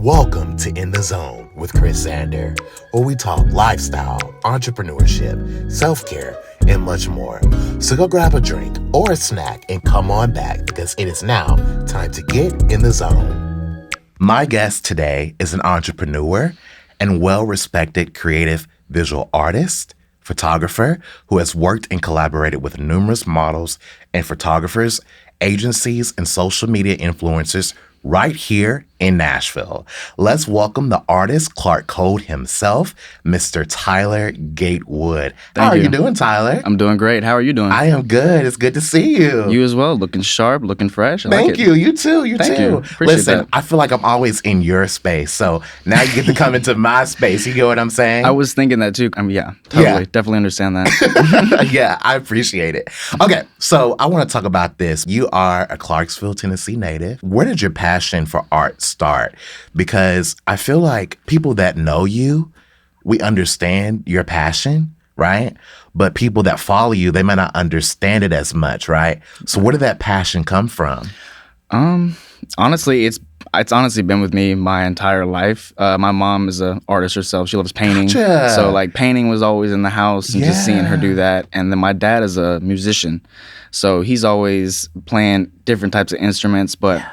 Welcome to In the Zone with Chris Zander, where we talk lifestyle, entrepreneurship, self-care, and much more. So go grab a drink or a snack and come on back because it is now time to get in the zone. My guest today is an entrepreneur and well-respected creative visual artist, photographer who has worked and collaborated with numerous models and photographers, agencies, and social media influencers right here in Nashville. Let's welcome the artist, Clark Code himself, Mr. Tyler Gatewood. How are you doing, Tyler? I'm doing great. How are you doing? I am good. It's good to see you. You as well. Looking sharp, looking fresh. Thank you. You too. Thank you. Appreciate Listen, that. I feel like I'm always in your space. So now you get to come into my space. You get what I'm saying? I was thinking that too. Yeah, totally. Definitely understand that. Yeah, I appreciate it. Okay, so I want to talk about this. You are a Clarksville, Tennessee native. Where did your passion for art start? Because I feel like people that know you, we understand your passion, right? But people that follow you, they might not understand it as much, right? So where did that passion come from? Honestly, it's honestly been with me my entire life. My mom is an artist herself. She loves painting. Gotcha. So like painting was always in the house and just seeing her do that. And then my dad is a musician. So he's always playing different types of instruments, but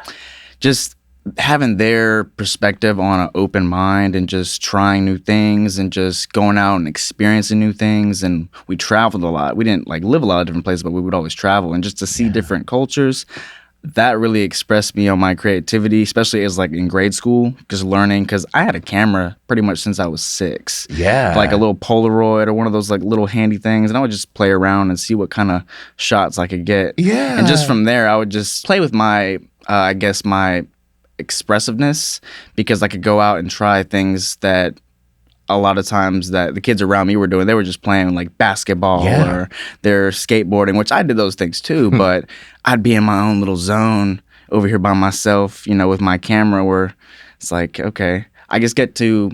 just having their perspective on an open mind and just trying new things and just going out and experiencing new things. And we traveled a lot. We didn't like live a lot of different places, but we would always travel and just to see different cultures. That really expressed me on my creativity, especially as like in grade school, just learning, because I had a camera pretty much since I was 6. Yeah. Like a little Polaroid or one of those like little handy things. And I would just play around and see what kind of shots I could get. Yeah. And just from there, I would just play with my, I guess my expressiveness, because I could go out and try things that a lot of times that the kids around me were doing. They were just playing like basketball or they're skateboarding, which I did those things too, but I'd be in my own little zone over here by myself, you know, with my camera, where it's like, okay, I just get to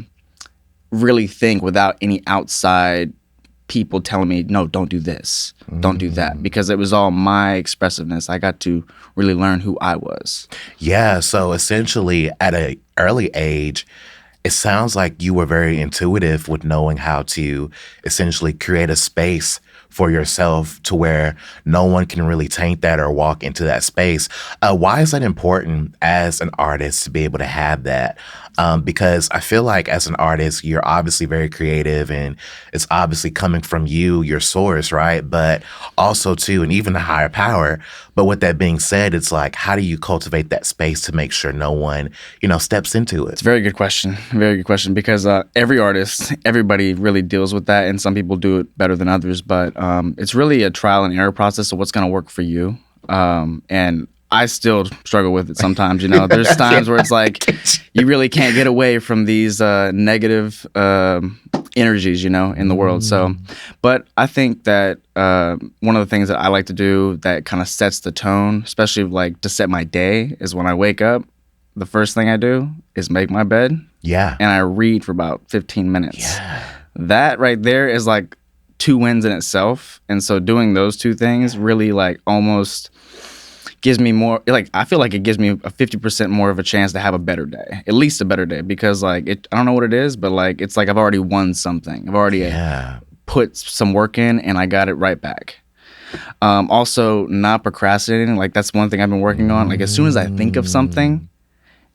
really think without any outside people telling me, no, don't do this, don't do that, because it was all my expressiveness. I got to really learn who I was. Yeah, so essentially at an early age, it sounds like you were very intuitive with knowing how to essentially create a space for yourself to where no one can really taint that or walk into that space. Why is that important as an artist to be able to have that? Because I feel like as an artist, you're obviously very creative and it's obviously coming from you, your source, right? But also too, and even the higher power. But with that being said, it's like, how do you cultivate that space to make sure no one, you know, steps into it? It's a very good question. Very good question, because every artist, everybody really deals with that, and some people do it better than others. But it's really a trial and error process of what's going to work for you. And I still struggle with it sometimes. You know, there's times where it's like you really can't get away from these negative energies, you know, in the world. So, but I think that one of the things that I like to do that kind of sets the tone, especially like to set my day, is when I wake up, the first thing I do is make my bed. Yeah. And I read for about 15 minutes. Yeah. That right there is like 2 wins in itself. And so doing those 2 things really like almost gives me more, like I feel like it gives me a 50% more of a chance to have a better day, at least a better day, because like I don't know what it is, but like it's like I've already won something. I've already put some work in and I got it right back. Also, not procrastinating, like that's one thing I've been working on. Like as soon as I think of something,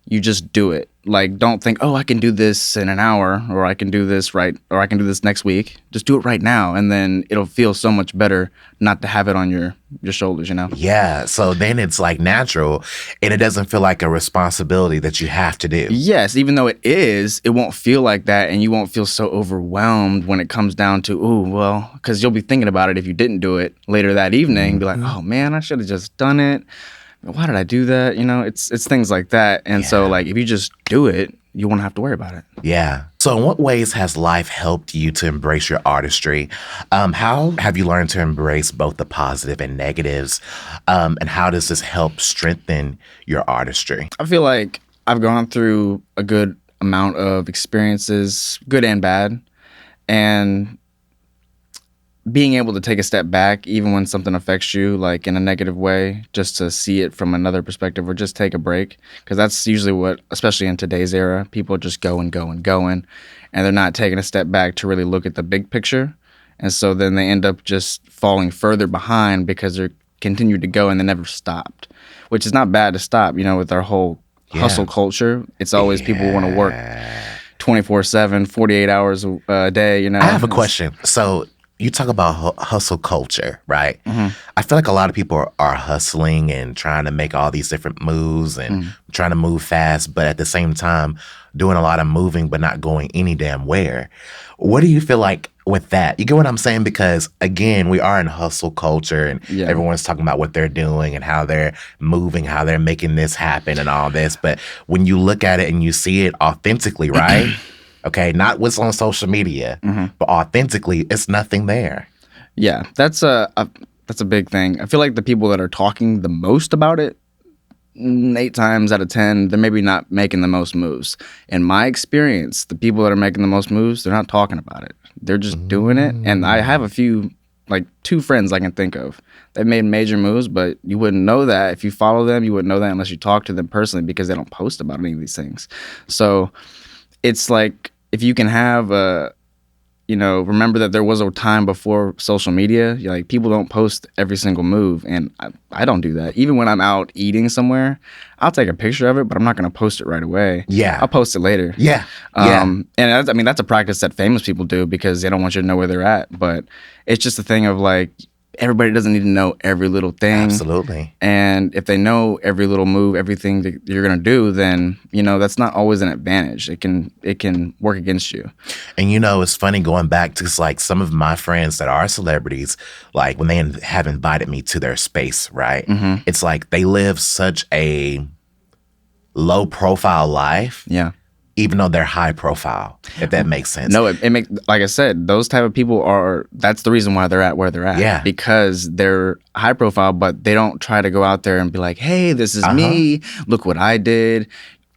you just do it. Like, don't think, oh, I can do this in an hour, or I can do this or I can do this next week. Just do it right now, and then it'll feel so much better not to have it on your shoulders, you know? Yeah, so then it's like natural, and it doesn't feel like a responsibility that you have to do. Yes, even though it is, it won't feel like that, and you won't feel so overwhelmed when it comes down to, ooh, well, because you'll be thinking about it if you didn't do it later that evening, be like, oh man, I should have just done it. Why did I do that? You know, it's things like that. And so like, if you just do it, you won't have to worry about it. Yeah. So in what ways has life helped you to embrace your artistry? How have you learned to embrace both the positive and negatives? And how does this help strengthen your artistry? I feel like I've gone through a good amount of experiences, good and bad. And being able to take a step back, even when something affects you, like in a negative way, just to see it from another perspective or just take a break. Because that's usually what, especially in today's era, people just go and go and going, and they're not taking a step back to really look at the big picture. And so then they end up just falling further behind because they're continued to go and they never stopped, which is not bad to stop, with our whole hustle culture. It's always people want to work 24/7, 48 hours a day, I have a question. So you talk about hustle culture, right? I feel like a lot of people are hustling and trying to make all these different moves and trying to move fast, but at the same time doing a lot of moving but not going any damn where. What do you feel like with that? You get what I'm saying? Because again, we are in hustle culture and everyone's talking about what they're doing and how they're moving, how they're making this happen and all this. But when you look at it and you see it authentically, right? Okay, not what's on social media, but authentically, it's nothing there. Yeah, that's a big thing. I feel like the people that are talking the most about it, 8 times out of 10, they're maybe not making the most moves. In my experience, the people that are making the most moves, they're not talking about it. They're just doing it. And I have a few, like 2 friends I can think of that made major moves, but you wouldn't know that if you follow them. You wouldn't know that unless you talk to them personally because they don't post about any of these things. So it's like if you can have remember that there was a time before social media. Like people don't post every single move, and I don't do that. Even when I'm out eating somewhere, I'll take a picture of it, but I'm not going to post it right away. Yeah, I'll post it later. Yeah, and that's a practice that famous people do because they don't want you to know where they're at. But it's just a thing of like everybody doesn't need to know every little thing. Absolutely. And if they know every little move, everything that you're gonna do, then that's not always an advantage. It can work against you. And it's funny going back to like some of my friends that are celebrities, like when they have invited me to their space, right? It's like they live such a low profile life. Yeah. Even though they're high profile, if that makes sense. No, it makes, like I said, those type of people that's the reason why they're at where they're at. Yeah. Because they're high profile, but they don't try to go out there and be like, hey, this is me. Look what I did.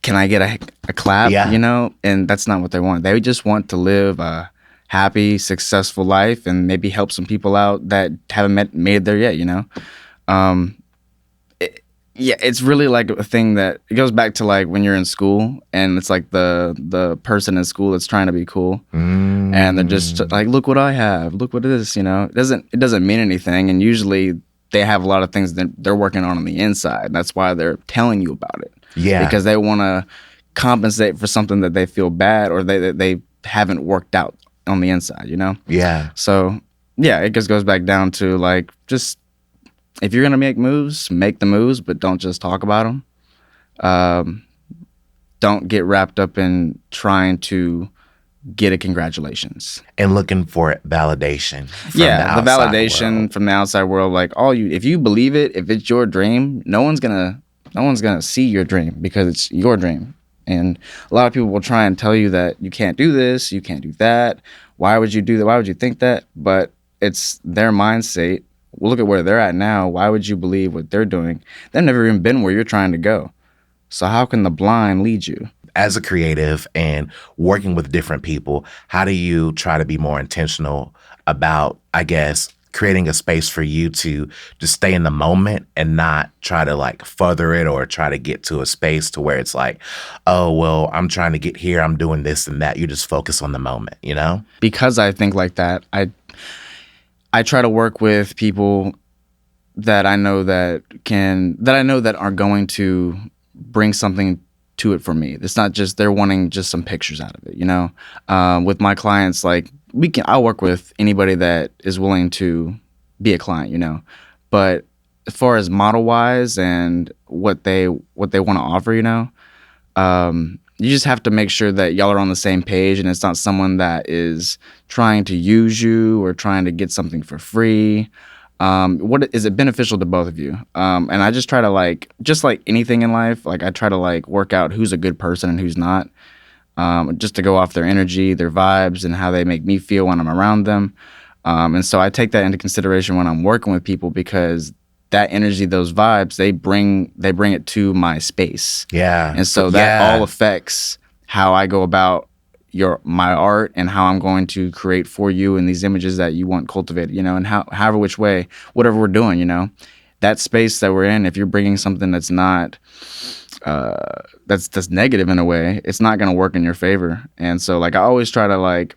Can I get a clap? Yeah. And that's not what they want. They just want to live a happy, successful life and maybe help some people out that haven't made it there yet, Yeah, it's really like a thing that it goes back to like when you're in school and it's like the person in school that's trying to be cool and they're just like, look what I have, look what it is, It doesn't mean anything, and usually they have a lot of things that they're working on the inside. That's why they're telling you about it. Yeah, because they want to compensate for something that they feel bad or they haven't worked out on the inside. Yeah. So yeah, it just goes back down to like just. If you're gonna make the moves, but don't just talk about them. Don't get wrapped up in trying to get a congratulations and looking for validation. From the validation from the outside world. Like if you believe it, if it's your dream, no one's gonna see your dream because it's your dream. And a lot of people will try and tell you that you can't do this, you can't do that. Why would you do that? Why would you think that? But it's their mindset. Well, look at where they're at now. Why would you believe what they're doing? They've never even been where you're trying to go. So how can the blind lead you? As a creative and working with different people, how do you try to be more intentional about, I guess, creating a space for you to just stay in the moment and not try to like further it or try to get to a space to where it's like, oh, well, I'm trying to get here, I'm doing this and that. You just focus on the moment, Because I think like that, I try to work with people that I know that are going to bring something to it for me. It's not just they're wanting just some pictures out of it, With my clients, like I'll work with anybody that is willing to be a client, But as far as model wise and what they want to offer, you just have to make sure that y'all are on the same page and it's not someone that is trying to use you or trying to get something for free. What is it beneficial to both of you? And I just try to just like anything in life, like I try to work out who's a good person and who's not, just to go off their energy, their vibes, and how they make me feel when I'm around them. And so I take that into consideration when I'm working with people because that energy, those vibes, they bring it to my space. Yeah. And so that all affects how I go about, my art and how I'm going to create for you and these images that you want cultivated, and however which way, whatever we're doing, that space that we're in, if you're bringing something that's not that's negative in a way, it's not going to work in your favor. And so like I always try to like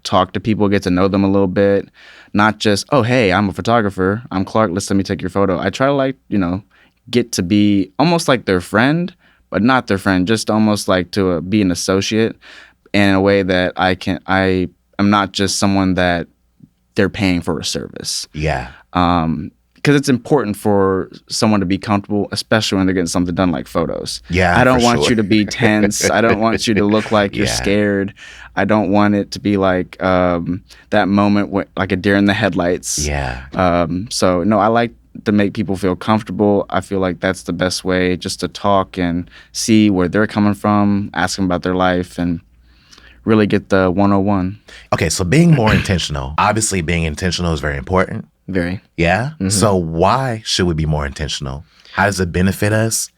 talk to people, get to know them a little bit, not just, oh hey, I'm a photographer, I'm Clark, let me take your photo. I try to like get to be almost like their friend, but not their friend, just almost like to be an associate in a way that I am not just someone that they're paying for a service. Yeah. Because it's important for someone to be comfortable, especially when they're getting something done like photos. Yeah, I don't want sure. you to be tense. I don't want you to look like you're scared. I don't want it to be like that moment like a deer in the headlights. Yeah. So no, I like to make people feel comfortable. I feel like that's the best way, just to talk and see where they're coming from, ask them about their life, and really get the 101. Okay, so being more intentional. Obviously, being intentional is very important. Very. Yeah? Mm-hmm. So why should we be more intentional? How does it benefit us?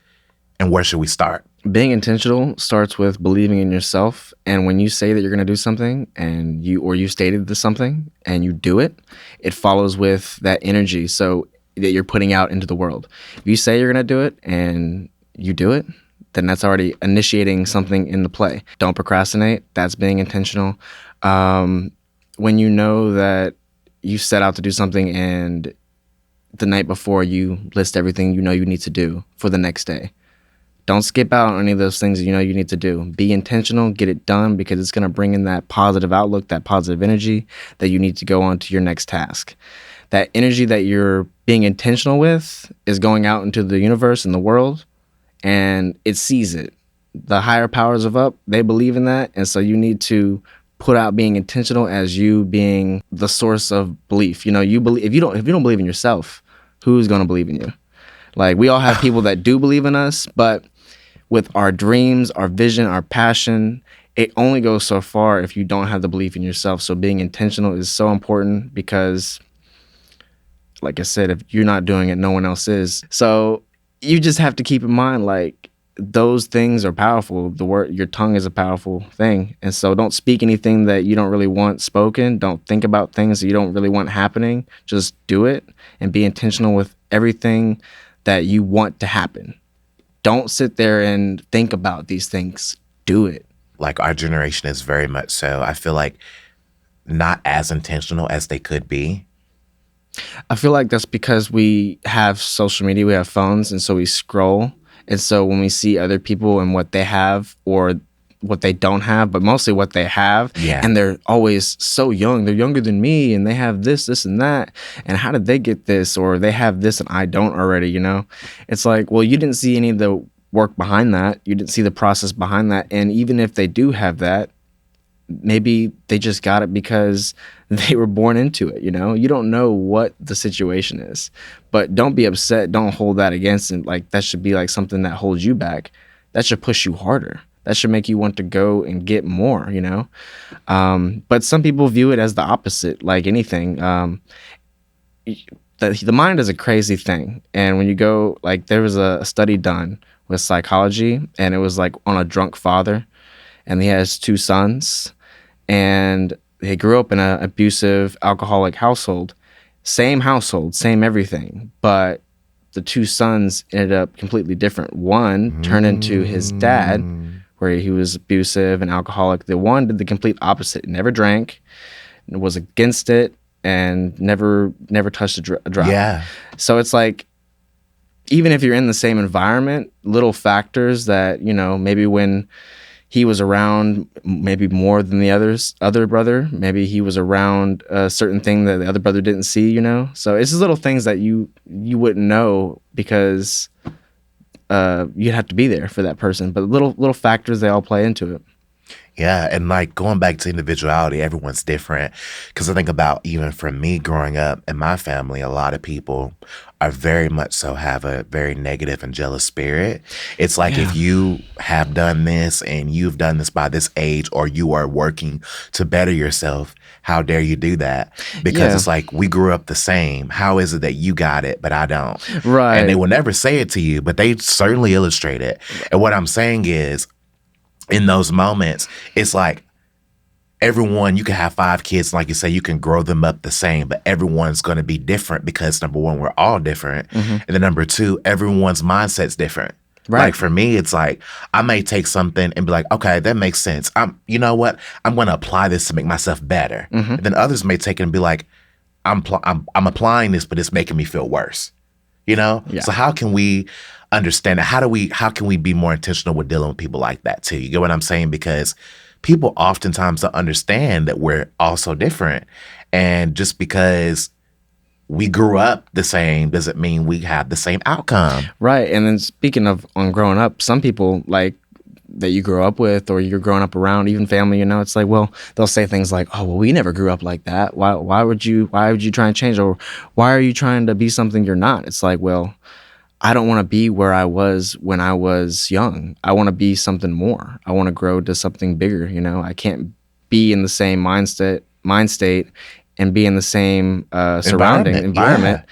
And where should we start? Being intentional starts with believing in yourself. And when you say that you're going to do something and you stated something and you do it, it follows with that energy so that you're putting out into the world. If you say you're going to do it and you do it, then that's already initiating something in the play. Don't procrastinate. That's being intentional. When you know that you set out to do something and the night before you list everything you need to do for the next day. Don't skip out on any of those things you need to do. Be intentional, get it done, because it's going to bring in that positive outlook, that positive energy that you need to go on to your next task. That energy that you're being intentional with is going out into the universe and the world, and it sees it. The higher powers of up, they believe in that, and so you need to put out being intentional as you being the source of belief. You believe if you don't believe in yourself, who's going to believe in you? Like, we all have people that do believe in us, but with our dreams, our vision, our passion, it only goes so far if you don't have the belief in yourself. So being intentional is so important because, like I said, if you're not doing it, no one else is. So you just have to keep in mind, like, those things are powerful. Your tongue is a powerful thing. And so don't speak anything that you don't really want spoken. Don't think about things that you don't really want happening. Just do it and be intentional with everything that you want to happen. Don't sit there and think about these things. Do it. Like, our generation is very much so, I feel like, not as intentional as they could be. I feel like that's because we have social media, we have phones, and so we scroll. And so when we see other people and what they have or what they don't have, but mostly what they have, and they're always so young, they're younger than me, and they have this, and that, and how did they get this? Or they have this and I don't already, It's like, well, you didn't see any of the work behind that. You didn't see the process behind that. And even if they do have that, maybe they just got it because they were born into it, You don't know what the situation is. But don't be upset. Don't hold that against it. Like, that should be like something that holds you back. That should push you harder. That should make you want to go and get more, But some people view it as the opposite, like anything. The mind is a crazy thing. And when you go, like, there was a study done with psychology, and it was like on a drunk father, and he has 2 sons, and they grew up in an abusive, alcoholic household. Same household, same everything, but the 2 sons ended up completely different. One turned into his dad, where he was abusive and alcoholic. The one did the complete opposite. Never drank, was against it, and never touched a drop. Yeah. So it's like, even if you're in the same environment, little factors that, maybe when he was around maybe more than the other brother, maybe he was around a certain thing that the other brother didn't see, So it's just little things that you wouldn't know because you'd have to be there for that person. But little factors, they all play into it. Yeah, and like, going back to individuality, everyone's different. Because I think about, even for me growing up in my family, a lot of people are very much so have a very negative and jealous spirit. It's like, if you have done this and you've done this by this age, or you are working to better yourself, how dare you do that? Because it's like, we grew up the same. How is it that you got it, but I don't? Right. And they will never say it to you, but they certainly illustrate it. And what I'm saying is, in those moments, it's like, everyone, you can have 5 kids, like you say, you can grow them up the same, but everyone's going to be different because number one, we're all different. And then number two, everyone's mindset's different. Right. Like for me, it's like I may take something and be like, okay, that makes sense. You know what? I'm going to apply this to make myself better. And then others may take it and be like, I'm applying this, but it's making me feel worse. You know? Yeah. So how can we understand that? How can we be more intentional with dealing with people like that too? You get what I'm saying? Because people oftentimes don't understand that we're all so different. And just because we grew up the same doesn't mean we have the same outcome. Right. And then speaking of on growing up, some people like that you grow up with or you're growing up around, even family, you know, it's like, well, they'll say things like, oh, well, we never grew up like that. Why would you try and change? Or why are you trying to be something you're not? It's like, well, I don't want to be where I was when I was young. I want to be something more. I want to grow to something bigger. You know, I can't be in the same mind state and be in the same surrounding environment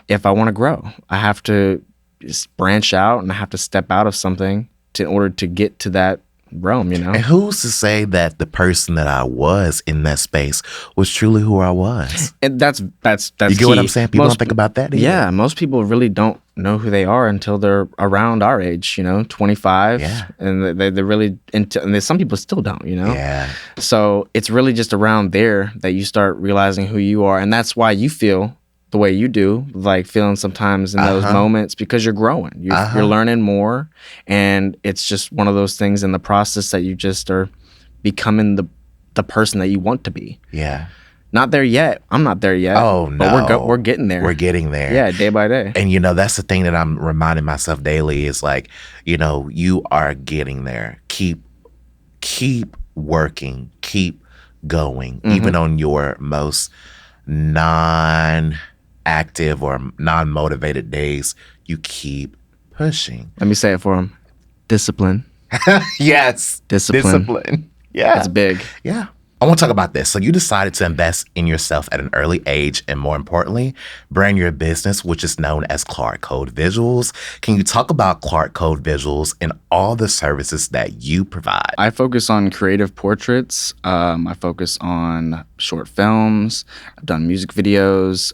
if I want to grow. I have to just branch out and I have to step out of something in order to get to that realm, you know? And who's to say that the person that I was in that space was truly who I was? And that's You get key. what I'm saying? People don't think about that either. Yeah, most people really don't know who they are until they're around our age, you know, 25. Yeah. And they're really into, and some people still don't, you know? Yeah. So it's really just around there that you start realizing who you are. And that's why you feel the way you do, like feeling sometimes in those moments, because you're growing. You're learning more. And it's just one of those things in the process that you just are becoming the person that you want to be. Yeah. Not there yet. I'm not there yet. Oh, no. But we're getting there. We're getting there. Yeah, day by day. And, you know, that's the thing that I'm reminding myself daily is like, you know, you are getting there. Keep working. Keep going. Even on your most non-active or non-motivated days, you keep pushing. Let me say it for him. Discipline. Yes. Discipline. Yeah. That's big. Yeah. I want to talk about this. So you decided to invest in yourself at an early age and more importantly, brand your business, which is known as Clark Code Visuals. Can you talk about Clark Code Visuals and all the services that you provide? I focus on creative portraits. I focus on short films. I've done music videos,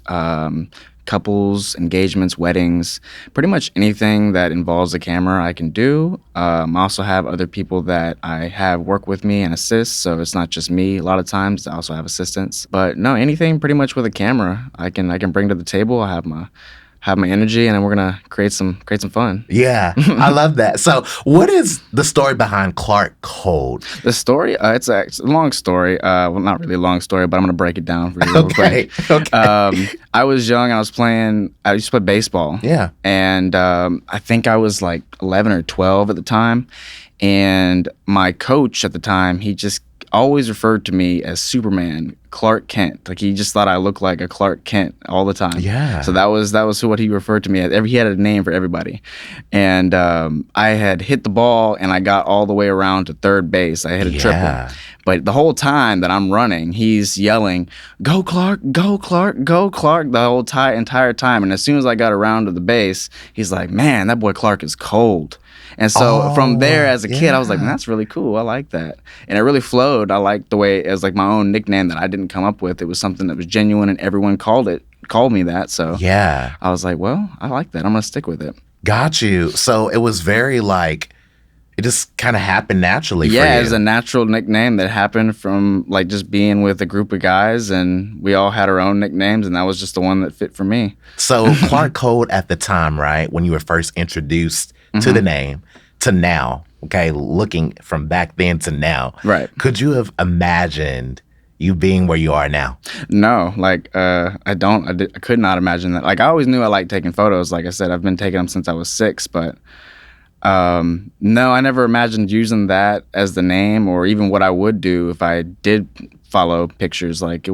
couples, engagements, weddings, pretty much anything that involves a camera I can do. I also have other people that I have work with me and assist, so it's not just me. A lot of times I also have assistants. But no, anything pretty much with a camera I can bring to the table. I have my energy, and then we're gonna create some fun. Yeah, I love that. So what is the story behind Clark Code? The story, it's a long story. Well, not really a long story, but I'm gonna break it down for you real quick. Okay. I was young. I used to play baseball. Yeah. And I think I was like 11 or 12 at the time. And my coach at the time, he just always referred to me as Superman, Clark Kent. Like he just thought I looked like a Clark Kent all the time. Yeah. So that was what he referred to me as. He had a name for everybody. And I had hit the ball and I got all the way around to third base. I hit a triple. But the whole time that I'm running, he's yelling, "Go Clark, go Clark, go Clark," the whole entire time. And as soon as I got around to the base, he's like, "Man, that boy Clark is cold." And so from there, as a kid, I was like, man, that's really cool. I like that. And it really flowed. I liked the way it was like my own nickname that I didn't come up with. It was something that was genuine and everyone called me that. So yeah, I was like, well, I like that. I'm going to stick with it. Got you. So it was very like, it just kind of happened naturally for you. Yeah, it was a natural nickname that happened from like just being with a group of guys, and we all had our own nicknames, and that was just the one that fit for me. So Clark Code at the time, right, when you were first introduced to the name to now, okay, looking from back then to now, right? Could you have imagined you being where you are now? No, like I could not imagine that. Like I always knew I liked taking photos. Like I said, I've been taking them since I was 6, but no, I never imagined using that as the name or even what I would do if I did follow pictures. Like I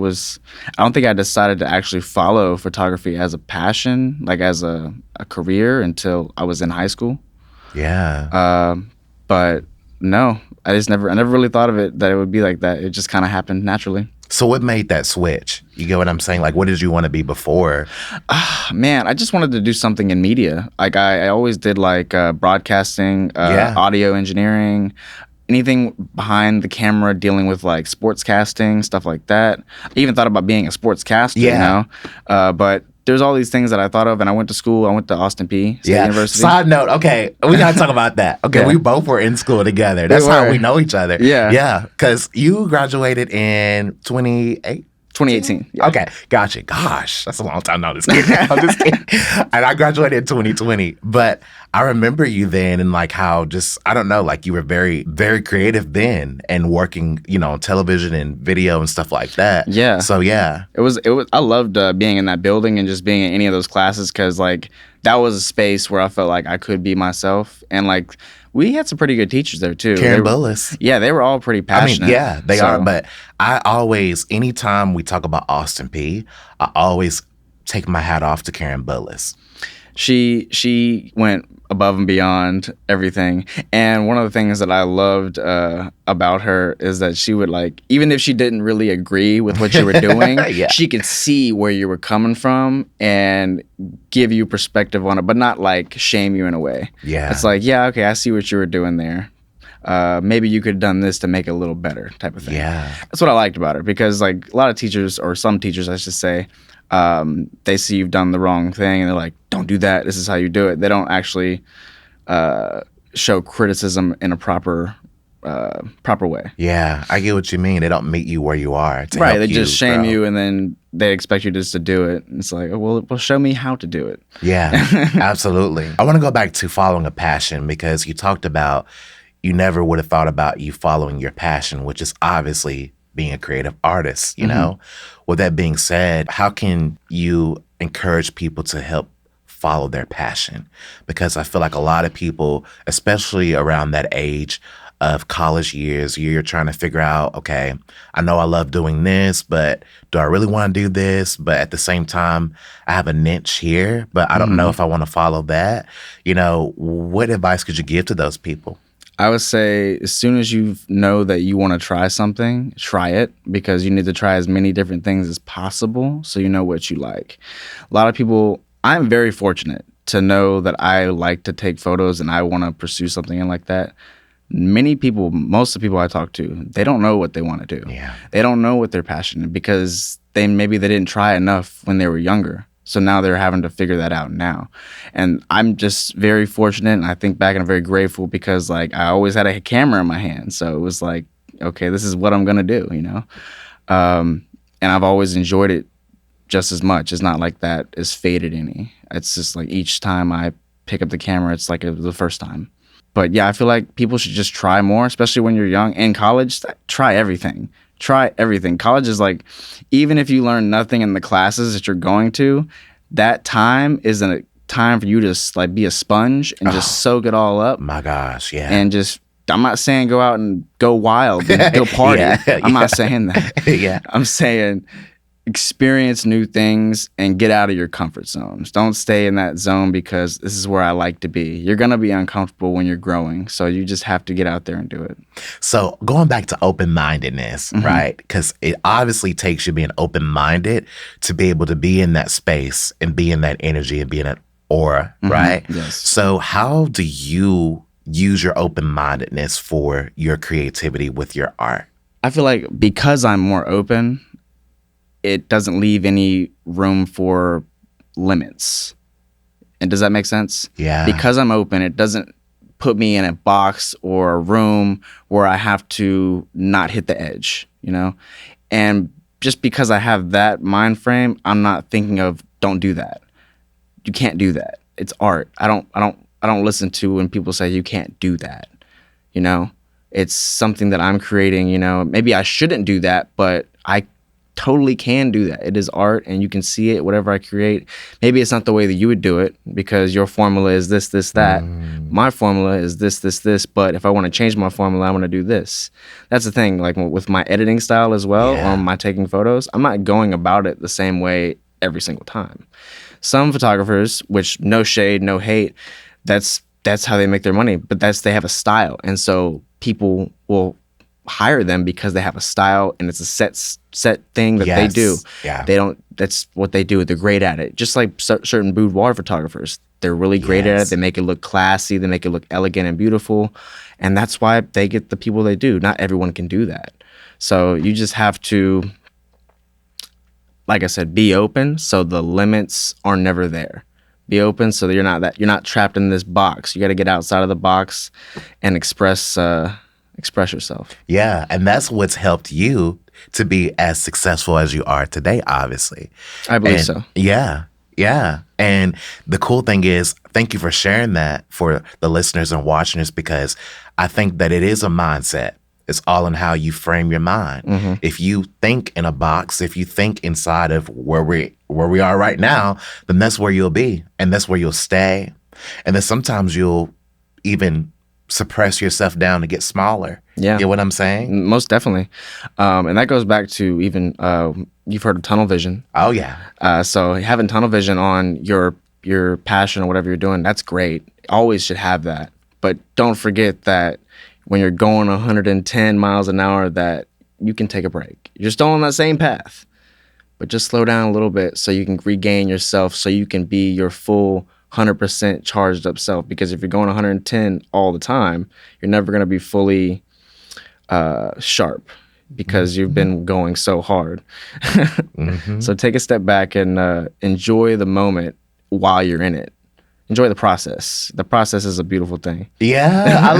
don't think I decided to actually follow photography as a passion, like as a career until I was in high school. Yeah. But no, I never really thought of it that it would be like that. It just kind of happened naturally. So what made that switch? You get what I'm saying? Like, what did you want to be before? Man, I just wanted to do something in media. Like I always did like broadcasting, audio engineering. anything behind the camera dealing with like sports casting, stuff like that. I even thought about being a sports caster, you know? But there's all these things that I thought of, and I went to school. I went to Austin Peay State University. Side note, okay, we gotta talk about that. Okay, we both were in school together. That's how we know each other. Yeah, because you graduated in 2018. Yeah. Okay, gotcha. Gosh, that's a long time. No, this kid. I'm just kidding. And I graduated in 2020. But I remember you then, and like how just, I don't know, like you were very, very creative then and working, you know, on television and video and stuff like that. Yeah. So yeah. It was, I loved being in that building and just being in any of those classes, because like that was a space where I felt like I could be myself. And like, we had some pretty good teachers there too. Karen Bullis. Yeah, they were all pretty passionate. I mean, yeah, they are. But I always, anytime we talk about Austin Peay, I always take my hat off to Karen Bullis. She went above and beyond everything. And one of the things that I loved about her is that she would, like, even if she didn't really agree with what you were doing, she could see where you were coming from and give you perspective on it, but not like shame you in a way. Yeah. It's like, yeah, okay, I see what you were doing there. Maybe you could have done this to make it a little better, type of thing. Yeah. That's what I liked about her, because like a lot of teachers, or some teachers I should say, they see you've done the wrong thing and they're like, don't do that, this is how you do it. They don't actually show criticism in a proper way. Yeah, I get what you mean. They don't meet you where you are to right, help they you just shame grow. you, and then they expect you just to do it. It's like, oh, well, show me how to do it. Yeah, absolutely. I want to go back to following a passion, because you talked about you never would have thought about you following your passion, which is obviously being a creative artist, you know? With that being said, how can you encourage people to help follow their passion? Because I feel like a lot of people, especially around that age of college years, you're trying to figure out, okay, I know I love doing this, but do I really want to do this? But at the same time, I have a niche here, but I don't know if I want to follow that. You know, what advice could you give to those people? I would say as soon as you know that you want to try something, try it, because you need to try as many different things as possible so you know what you like. A lot of people, I'm very fortunate to know that I like to take photos and I want to pursue something like that. Many people, most of the people I talk to, they don't know what they want to do. Yeah. They don't know what they're passionate, because maybe they didn't try enough when they were younger. So now they're having to figure that out now. And I'm just very fortunate, and I think back and I'm very grateful, because like I always had a camera in my hand. So it was like, okay, this is what I'm going to do, you know? And I've always enjoyed it just as much. It's not like that is faded any. It's just like each time I pick up the camera, it's like it was the first time. But yeah, I feel like people should just try more, especially when you're young. In college, try everything. Try everything. College is like, even if you learn nothing in the classes that you're going to, that time is a time for you to like be a sponge and just soak it all up. My gosh, yeah. And just, I'm not saying go out and go wild and go party. I'm not saying that. I'm saying experience new things and get out of your comfort zones. Don't stay in that zone because this is where I like to be. You're going to be uncomfortable when you're growing. So you just have to get out there and do it. So going back to open-mindedness, right? Because it obviously takes you being open-minded to be able to be in that space and be in that energy and be in that aura, right? Yes. So how do you use your open-mindedness for your creativity with your art? I feel like because I'm more open, it doesn't leave any room for limits. And does that make sense? Yeah. Because I'm open, it doesn't put me in a box or a room where I have to not hit the edge, you know? And just because I have that mind frame, I'm not thinking of don't do that. You can't do that. It's art. I don't listen to when people say you can't do that. You know? It's something that I'm creating, you know. Maybe I shouldn't do that, but I totally can do that. It is art and you can see it, whatever I create. Maybe it's not the way that you would do it because your formula is this, this, that. My formula is this, this, this. But if I want to change my formula, I want to do this. That's the thing. Like with my editing style as well, or my taking photos, I'm not going about it the same way every single time. Some photographers, which no shade, no hate, that's how they make their money. But they have a style. And so people will hire them because they have a style and it's a set thing that they do. Yeah. That's what they do. They're great at it. Just like certain boudoir photographers. They're really great at it. Yes. They make it look classy. They make it look elegant and beautiful. And that's why they get the people they do. Not everyone can do that. So you just have to, like I said, be open so the limits are never there. Be open so that you're not trapped in this box. You got to get outside of the box and express yourself. Yeah, and that's what's helped you to be as successful as you are today, obviously. I believe And so. yeah, yeah. And the cool thing is, thank you for sharing that for the listeners and watchers, because I think that it is a mindset. It's all in how you frame your mind. If you think in a box, if you think inside of where we are right now, then that's where you'll be, and that's where you'll stay. And then sometimes you'll even suppress yourself down to get smaller. Yeah. You get what I'm saying? Most definitely. And that goes back to even, you've heard of tunnel vision. Oh yeah. So having tunnel vision on your passion or whatever you're doing, that's great. Always should have that. But don't forget that when you're going 110 miles an hour, that you can take a break. You're still on that same path, but just slow down a little bit so you can regain yourself, so you can be your full 100% charged up self. Because if you're going 110 all the time, you're never going to be fully sharp, because you've been going so hard. So take a step back and enjoy the moment while you're in it. Enjoy the process. The process is a beautiful thing. Yeah.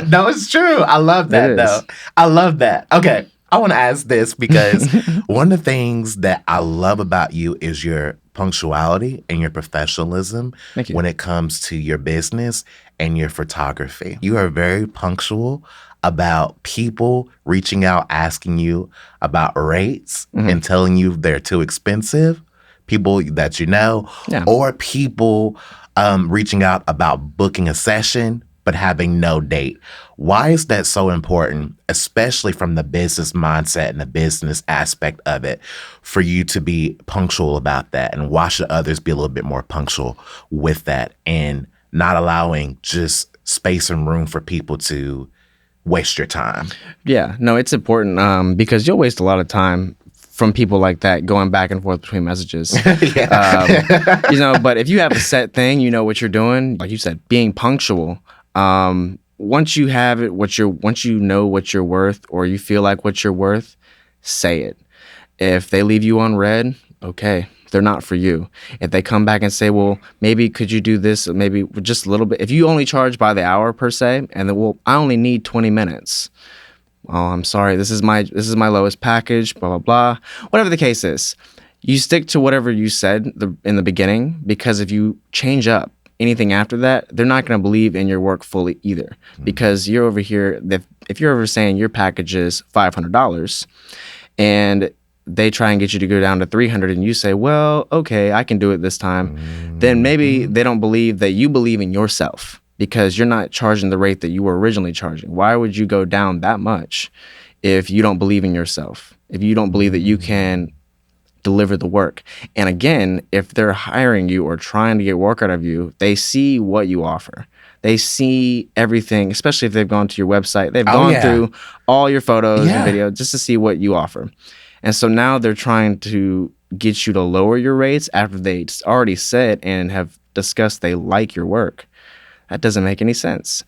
No, it's true. I love that It though. is. I love that. Okay. I want to ask this because one of the things that I love about you is your punctuality and your professionalism Thank you. when it comes to your business and your photography. You are very punctual about people reaching out, asking you about rates and telling you they're too expensive. People that you know, Yeah. or people reaching out about booking a session but having no date. Why is that so important, especially from the business mindset and the business aspect of it, for you to be punctual about that? And why should others be a little bit more punctual with that and not allowing just space and room for people to waste your time? Yeah, no, it's important because you'll waste a lot of time from people like that going back and forth between messages. But if you have a set thing, you know what you're doing. Like you said, being punctual. Once you have it, once you know what you're worth, or you feel like what you're worth, say it. If they leave you on red, okay, they're not for you. If they come back and say, well, maybe could you do this, maybe just a little bit. If you only charge by the hour per se, and then, well, I only need 20 minutes. Oh, I'm sorry, this is my lowest package, blah, blah, blah. Whatever the case is, you stick to whatever you said in the beginning, because if you change up anything after that, they're not going to believe in your work fully either. Because you're over here, if you're ever saying your package is $500 and they try and get you to go down to $300 and you say, well, okay, I can do it this time, then maybe they don't believe that you believe in yourself, because you're not charging the rate that you were originally charging. Why would you go down that much if you don't believe in yourself, if you don't believe that you can deliver the work? And again, if they're hiring you or trying to get work out of you, they see what you offer. They see everything, especially if they've gone to your website. They've gone through all your photos and videos just to see what you offer. And so now they're trying to get you to lower your rates after they already said and have discussed they like your work. That doesn't make any sense.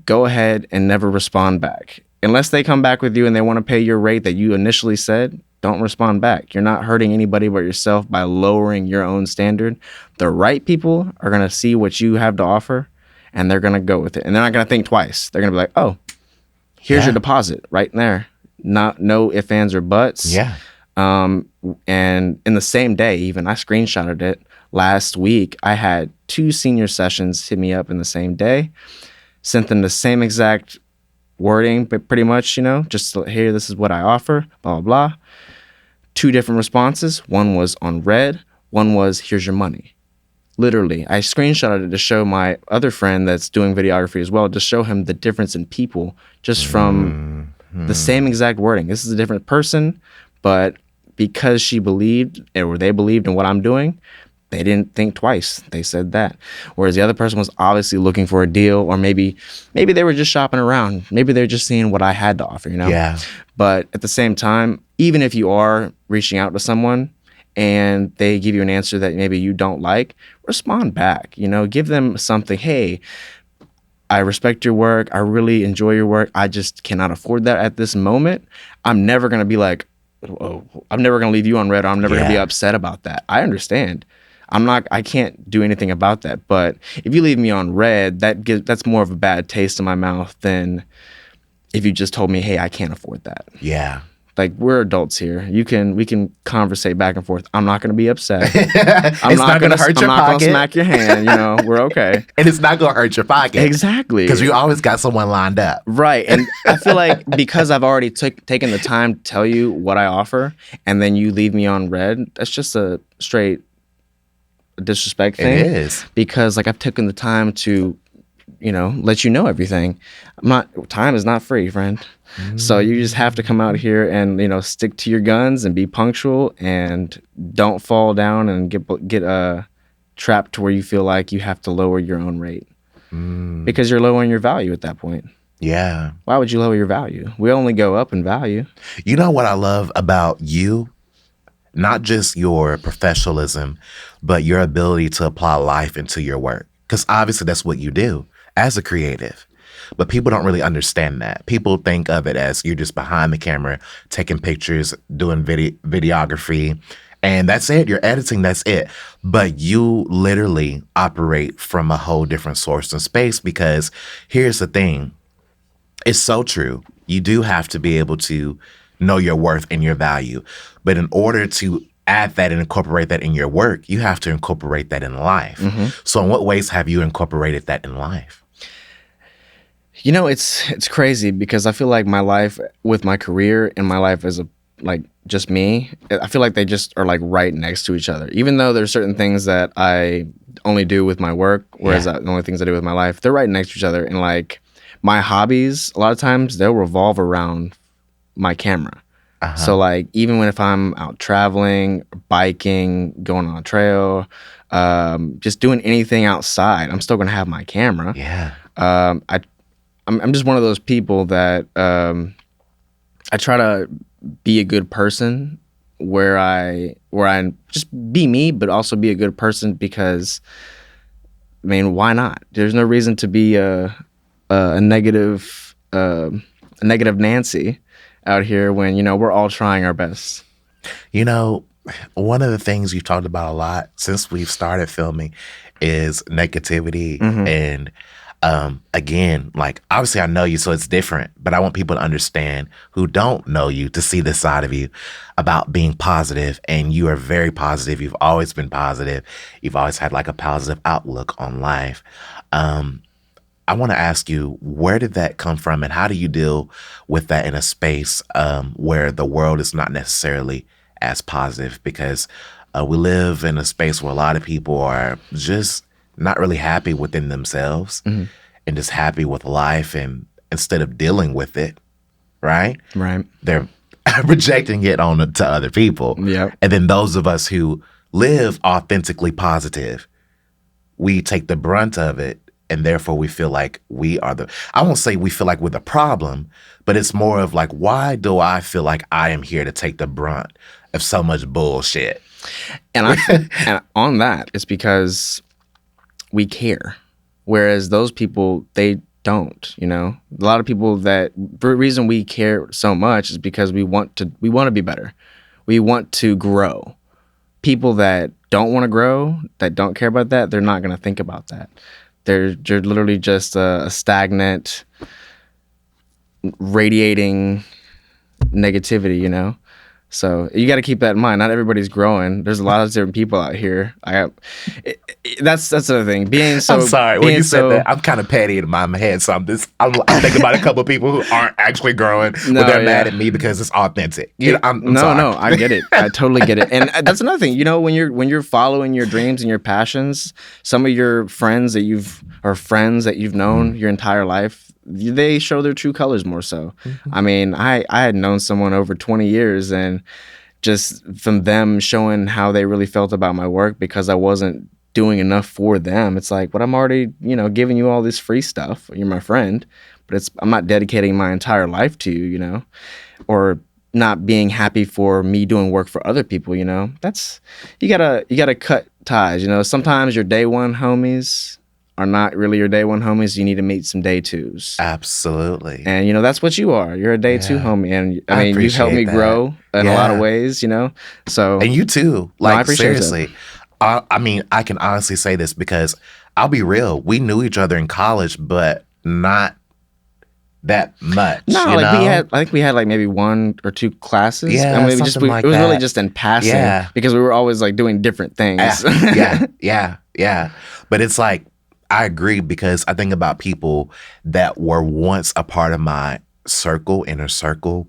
Go ahead and never respond back. Unless they come back with you and they want to pay your rate that you initially said, don't respond back. You're not hurting anybody but yourself by lowering your own standard. The right people are going to see what you have to offer, and they're going to go with it. And they're not going to think twice. They're going to be like, oh, here's your deposit right there. No ifs, ands, or buts. Yeah. And in the same day, even, I screenshotted it. Last week, I had 2 senior sessions hit me up in the same day, sent them the same exact wording, but pretty much, just here, this is what I offer, blah, blah, blah. 2 different responses. One was on red. One was, here's your money. Literally, I screenshotted it to show my other friend that's doing videography as well, to show him the difference in people just from the same exact wording. This is a different person, but because she believed, or they believed in what I'm doing, they didn't think twice. They said that. Whereas the other person was obviously looking for a deal, or maybe they were just shopping around. Maybe they're just seeing what I had to offer, Yeah. But at the same time, even if you are reaching out to someone and they give you an answer that maybe you don't like, respond back. Give them something. Hey, I respect your work. I really enjoy your work. I just cannot afford that at this moment. I'm never going to be like, oh, I'm never going to leave you on red, or I'm never going to be upset about that. I understand. I can't do anything about that. But if you leave me on red, that's more of a bad taste in my mouth than if you just told me, hey, I can't afford that. Yeah. Like, we're adults here. We can conversate back and forth. I'm not going to be upset. I'm not going to hurt your pocket. I'm not going to smack your hand. We're okay. And it's not going to hurt your pocket. Exactly. Because you always got someone lined up. Right. And I feel like because I've already taken the time to tell you what I offer, and then you leave me on red, that's just a straight disrespect thing. It is. Because I've taken the time to, let you know everything. Time is not free, friend. So you just have to come out here and, stick to your guns and be punctual, and don't fall down and get trapped to where you feel like you have to lower your own rate, because you're lowering your value at that point. Yeah. Why would you lower your value? We only go up in value. You know what I love about you? Not just your professionalism, but your ability to apply life into your work. Because obviously that's what you do as a creative. But people don't really understand that. People think of it as you're just behind the camera, taking pictures, doing videography, and that's it. You're editing, that's it. But you literally operate from a whole different source and space, because here's the thing. It's so true. You do have to be able to know your worth and your value. But in order to add that and incorporate that in your work, you have to incorporate that in life. Mm-hmm. So in what ways have you incorporated that in life? It's crazy, because I feel like my life with my career and my life as just me, I feel like they just are right next to each other. Even though there's certain things that I only do with my work, whereas the only things I do with my life, they're right next to each other. And my hobbies, a lot of times they'll revolve around my camera. Uh-huh. So even if I'm out traveling, biking, going on a trail, just doing anything outside, I'm still gonna have my camera. Yeah. I'm just one of those people that I try to be a good person where I just be me, but also be a good person, because why not? There's no reason to be a negative Nancy out here when we're all trying our best. One of the things you've talked about a lot since we've started filming is negativity. Mm-hmm. And again, obviously I know you, so it's different, but I want people to understand who don't know you to see this side of you about being positive. And you are very positive. You've always been positive. You've always had a positive outlook on life. I want to ask you, where did that come from, and how do you deal with that in a space where the world is not necessarily as positive? Because we live in a space where a lot of people are just not really happy within themselves, mm-hmm. and just happy with life, and instead of dealing with it, right? Right. They're projecting it on to other people. Yep. And then those of us who live authentically positive, we take the brunt of it, and therefore we feel like I won't say we feel like we're the problem, but it's more of why do I feel like I am here to take the brunt of so much bullshit? And and on that, it's because we care. Whereas those people, they don't, A lot of people the reason we care so much is because we want to be better. We want to grow. People that don't want to grow, that don't care about that, they're not going to think about that. They're literally just a stagnant, radiating negativity, So you got to keep that in mind. Not everybody's growing. There's a lot of different people out here. That's the other thing. I'm sorry. When you said that, I'm kind of petty in my head. So I'm thinking about a couple of people who aren't actually growing, but they're mad at me because it's authentic. I'm sorry. No, I get it. I totally get it. And that's another thing. When you're following your dreams and your passions, some of your friends that you've known your entire life, they show their true colors more so. Mm-hmm. I had known someone over 20 years, and just from them showing how they really felt about my work because I wasn't doing enough for them. It's but I'm already, giving you all this free stuff. You're my friend, but I'm not dedicating my entire life to you, or not being happy for me doing work for other people, that's you gotta cut ties. Sometimes your day one homies are not really your day one homies. You need to meet some day twos. Absolutely. And that's what you are. You're a day two homie. And I mean, you've helped me grow in a lot of ways, So and you too. Like, I appreciate seriously. I mean, I can honestly say this because I'll be real. We knew each other in college, but not that much. No, I think we had like maybe 1 or 2 classes. Yeah, and it was really just in passing because we were always like doing different things. Yeah. But it's like, I agree because I think about people that were once a part of my inner circle.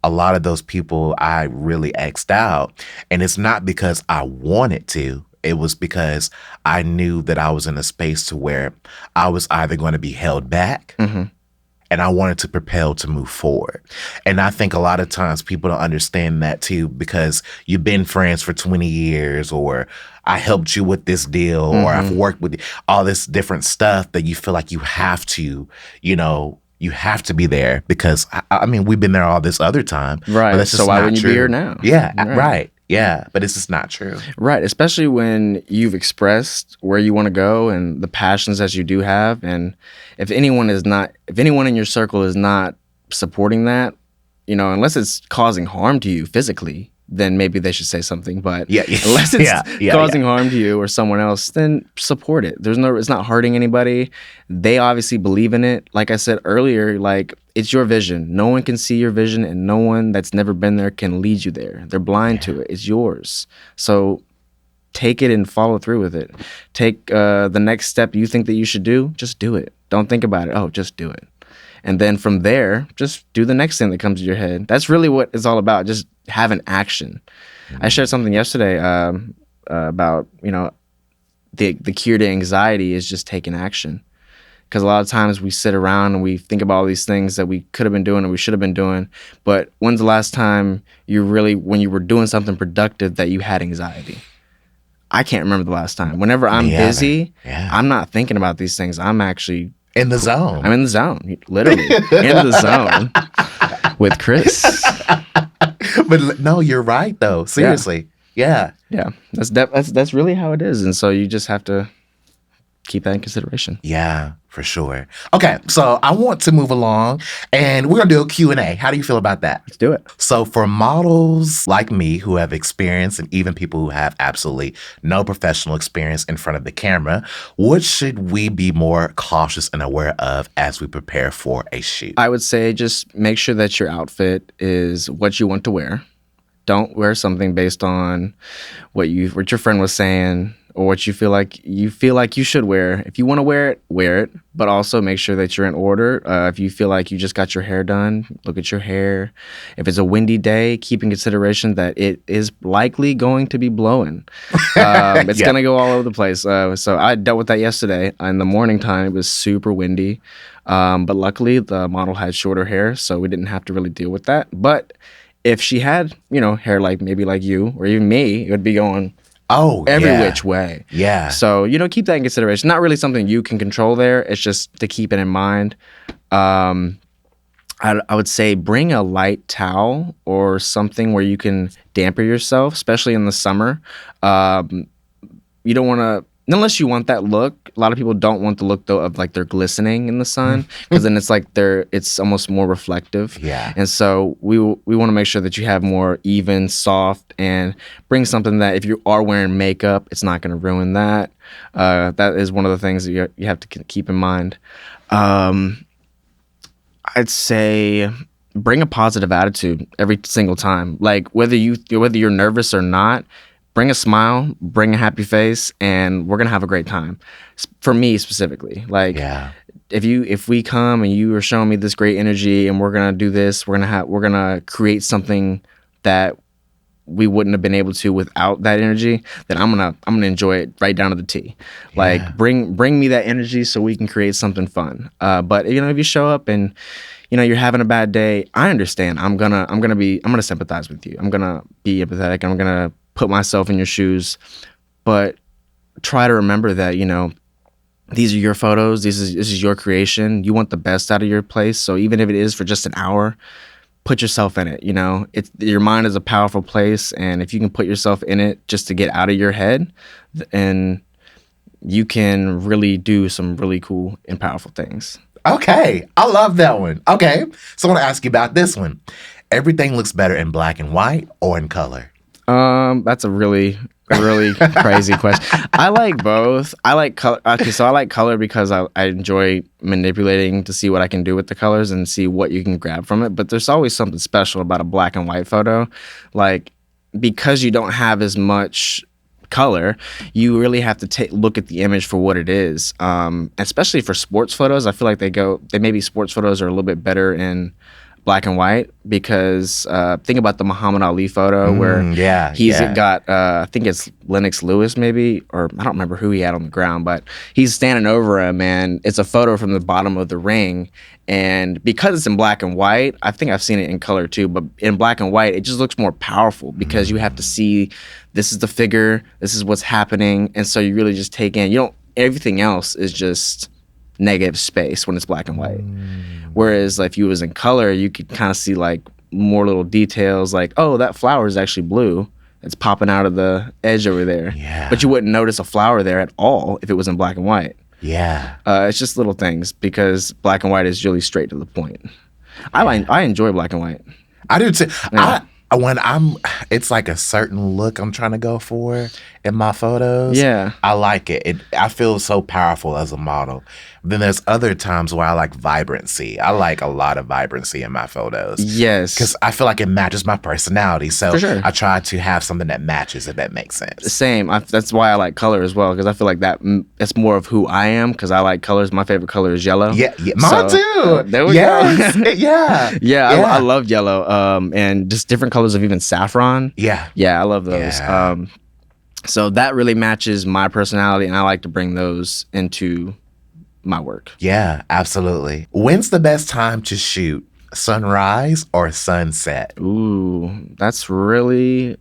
A lot of those people I really X'd out. And it's not because I wanted to. It was because I knew that I was in a space to where I was either going to be held back and I wanted to propel to move forward. And I think a lot of times people don't understand that too because you've been friends for 20 years or I helped you with this deal or I've worked with all this different stuff that you feel like you have to, you have to be there because, I mean, we've been there all this other time. Right. But that's just so why not wouldn't true. you be here now? Yeah, right. Yeah, but it's just not true. Right, especially when you've expressed where you want to go and the passions that you do have. And if anyone in your circle is not supporting that, unless it's causing harm to you physically, then maybe they should say something. But unless it's causing harm to you or someone else, then support it. It's not hurting anybody. They obviously believe in it. Like I said earlier, like it's your vision. No one can see your vision and no one that's never been there can lead you there. They're blind to it. It's yours. So take it and follow through with it. Take the next step you think that you should do. Just do it. Don't think about it. Oh, just do it. And then from there, just do the next thing that comes to your head. That's really what it's all about. Just have an action. I shared something yesterday about, the cure to anxiety is just taking action. Because a lot of times we sit around and we think about all these things that we could have been doing or we should have been doing. But when's the last time when you were doing something productive that you had anxiety? I can't remember the last time. Whenever I'm busy, I'm not thinking about these things. I'm actually in the zone. I'm in the zone, literally in the zone with Chris. But no, you're right though. Seriously, yeah. That's really how it is, and so you just have to keep that in consideration. Yeah, for sure. Okay, so I want to move along, and we're gonna do a Q&A. How do you feel about that? Let's do it. So for models like me who have experience, and even people who have absolutely no professional experience in front of the camera, what should we be more cautious and aware of as we prepare for a shoot? I would say just make sure that your outfit is what you want to wear. Don't wear something based on what your friend was saying or what you feel like you should wear. If you want to wear it, but also make sure that you're in order. If you feel like you just got your hair done, look at your hair. If it's a windy day, keep in consideration that it is likely going to be blowing. It's going to go all over the place. So I dealt with that yesterday. In the morning time, it was super windy. But luckily, the model had shorter hair, so we didn't have to really deal with that. But if she had, hair like you or even me, it would be going every which way. Yeah. So, keep that in consideration. Not really something you can control there. It's just to keep it in mind. I would say bring a light towel or something where you can dampen yourself, especially in the summer. You don't want to, unless you want that look. A lot of people don't want the look though of like they're glistening in the sun because then it's like it's almost more reflective. Yeah. And so we want to make sure that you have more even, soft, and bring something that if you are wearing makeup, it's not going to ruin that. That is one of the things that you have to keep in mind. I'd say bring a positive attitude every single time. Like whether you're nervous or not, bring a smile, bring a happy face, and we're gonna have a great time. For me specifically, like if we come and you are showing me this great energy, and we're gonna do this, we're gonna create something that we wouldn't have been able to without that energy. Then I'm gonna enjoy it right down to the T. Like bring me that energy so we can create something fun. But if you show up and you're having a bad day, I understand. I'm gonna sympathize with you. I'm gonna be empathetic. I'm gonna put myself in your shoes, but try to remember that, these are your photos. This is your creation. You want the best out of your place. So even if it is for just an hour, put yourself in it. You know, it's your mind is a powerful place, and if you can put yourself in it just to get out of your head, and you can really do some really cool and powerful things. Okay, I love that one. Okay, so I want to ask you about this one. Everything looks better in black and white or in color? That's a really crazy question. I like both. I like color. Okay, so I like color because I enjoy manipulating to see what I can do with the colors and see what you can grab from it. But there's always something special about a black and white photo, like because you don't have as much color, you really have to look at the image for what it is. Especially for sports photos, I feel like maybe sports photos are a little bit better in black and white because think about the Muhammad Ali photo where he's got I think it's Lennox Lewis maybe, or I don't remember who he had on the ground, but he's standing over him and it's a photo from the bottom of the ring. And because it's in black and white, I think I've seen it in color too, but in black and white, it just looks more powerful because you have to see this is the figure, this is what's happening. And so you really just take in, everything else is just negative space when it's black and white. Whereas like, if you was in color, you could kind of see like more little details like, oh, that flower is actually blue. It's popping out of the edge over there. Yeah. But you wouldn't notice a flower there at all if it was in black and white. Yeah. It's just little things because black and white is really straight to the point. I enjoy black and white. I do too. Yeah. It's like a certain look I'm trying to go for in my photos. Yeah. I like it. I feel so powerful as a model. Then there's other times where I like vibrancy. I like a lot of vibrancy in my photos. Yes. Because I feel like it matches my personality. So for sure. I try to have something that matches, if that makes sense. Same. That's why I like color as well, because I feel like that's more of who I am, because I like colors. My favorite color is yellow. Yeah, mine too. There we go. Yeah. I love yellow. And just different colors of even saffron. Yeah. Yeah, I love those. Yeah. So that really matches my personality, and I like to bring those into my work. Yeah, absolutely. When's the best time to shoot? Sunrise or sunset? Ooh, that's really